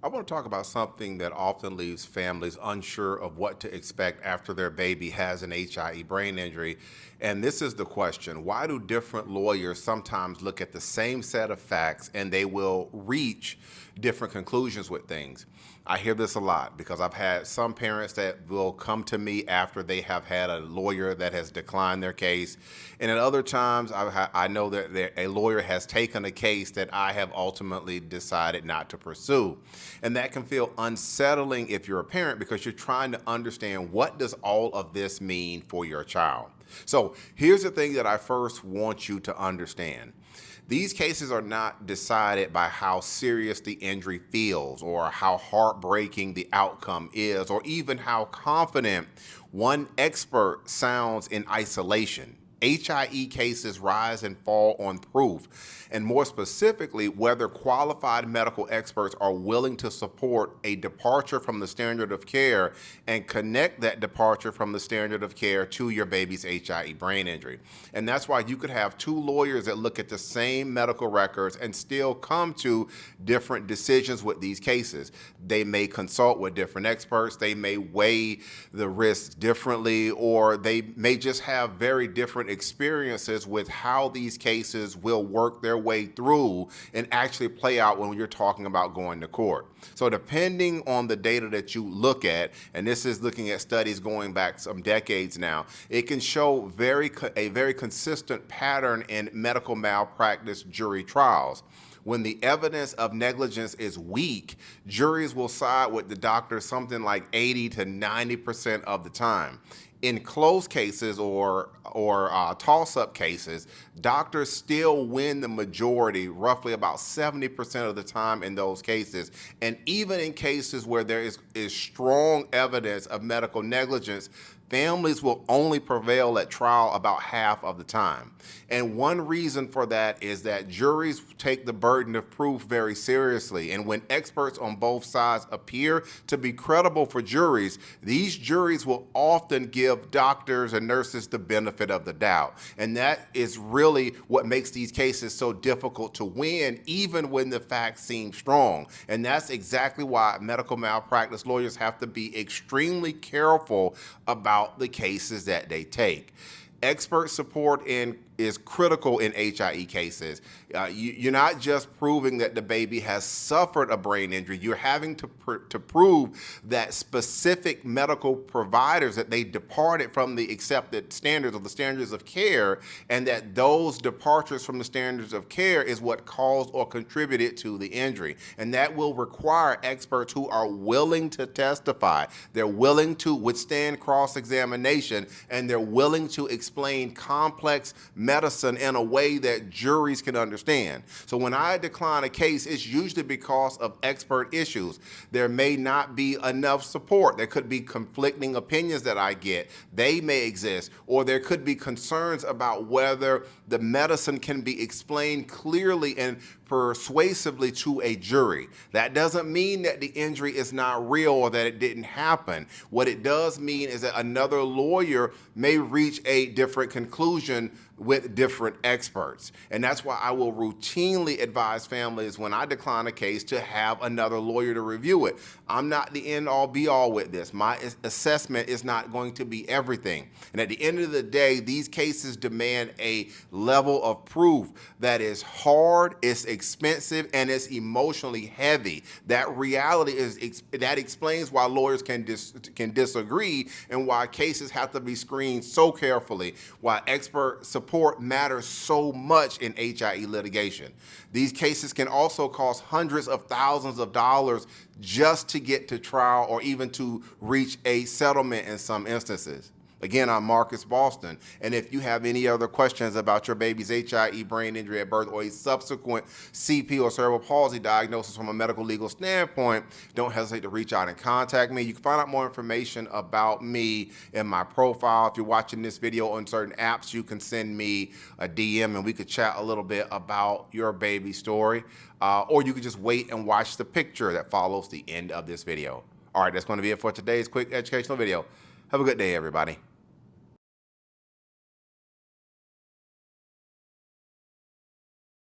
I want to talk about something that often leaves families unsure of what to expect after their baby has an HIE brain injury. And this is the question: why do different lawyers sometimes look at the same set of facts and they will reach different conclusions with things? I hear this a lot because I've had some parents that will come to me after they have had a lawyer that has declined their case. And at other times, I know that a lawyer has taken a case that I have ultimately decided not to pursue. And that can feel unsettling if you're a parent because you're trying to understand, what does all of this mean for your child? So here's the thing that I first want you to understand. These cases are not decided by how serious the injury feels or how heartbreaking the outcome is or even how confident one expert sounds in isolation. HIE cases rise and fall on proof, and more specifically, whether qualified medical experts are willing to support a departure from the standard of care and connect that departure from the standard of care to your baby's HIE brain injury. And that's why you could have two lawyers that look at the same medical records and still come to different decisions with these cases. They may consult with different experts, they may weigh the risks differently, or they may just have very different experiences with how these cases will work their way through and actually play out when you're talking about going to court. So depending on the data that you look at, and this is looking at studies going back some decades now, it can show a very consistent pattern in medical malpractice jury trials. When the evidence of negligence is weak, juries will side with the doctor something like 80 to 90% of the time. In close cases or toss-up cases, doctors still win the majority, roughly about 70% of the time in those cases. And even in cases where there is strong evidence of medical negligence, families will only prevail at trial about half of the time. And one reason for that is that juries take the burden of proof very seriously. And when experts on both sides appear to be credible for juries, these juries will often give doctors and nurses the benefit of the doubt. And that is really what makes these cases so difficult to win, even when the facts seem strong. And that's exactly why medical malpractice lawyers have to be extremely careful about the cases that they take. Expert support is critical in HIE cases. You're not just proving that the baby has suffered a brain injury, you're having to prove that specific medical providers, that they departed from the accepted standards or the standards of care, and that those departures from the standards of care is what caused or contributed to the injury. And that will require experts who are willing to testify, they're willing to withstand cross-examination, and they're willing to explain complex medicine in a way that juries can understand. So when I decline a case, it's usually because of expert issues. There may not be enough support. There could be conflicting opinions that I get. They may exist. Or there could be concerns about whether the medicine can be explained clearly and persuasively to a jury. That doesn't mean that the injury is not real or that it didn't happen. What it does mean is that another lawyer may reach a different conclusion with different experts. And that's why I will routinely advise families when I decline a case to have another lawyer to review it. I'm not the end all be all with this. My assessment is not going to be everything. And at the end of the day, these cases demand a level of proof that is hard, it's expensive, and it's emotionally heavy. That reality that explains why lawyers can disagree and why cases have to be screened so carefully, why expert support matters so much in HIE litigation. These cases can also cost hundreds of thousands of dollars just to get to trial or even to reach a settlement in some instances. Again, I'm Marcus Boston, and if you have any other questions about your baby's HIE brain injury at birth or a subsequent CP or cerebral palsy diagnosis from a medical legal standpoint, don't hesitate to reach out and contact me. You can find out more information about me in my profile. If you're watching this video on certain apps, you can send me a DM and we could chat a little bit about your baby story, or you could just wait and watch the picture that follows the end of this video. All right, that's going to be it for today's quick educational video. Have a good day, everybody.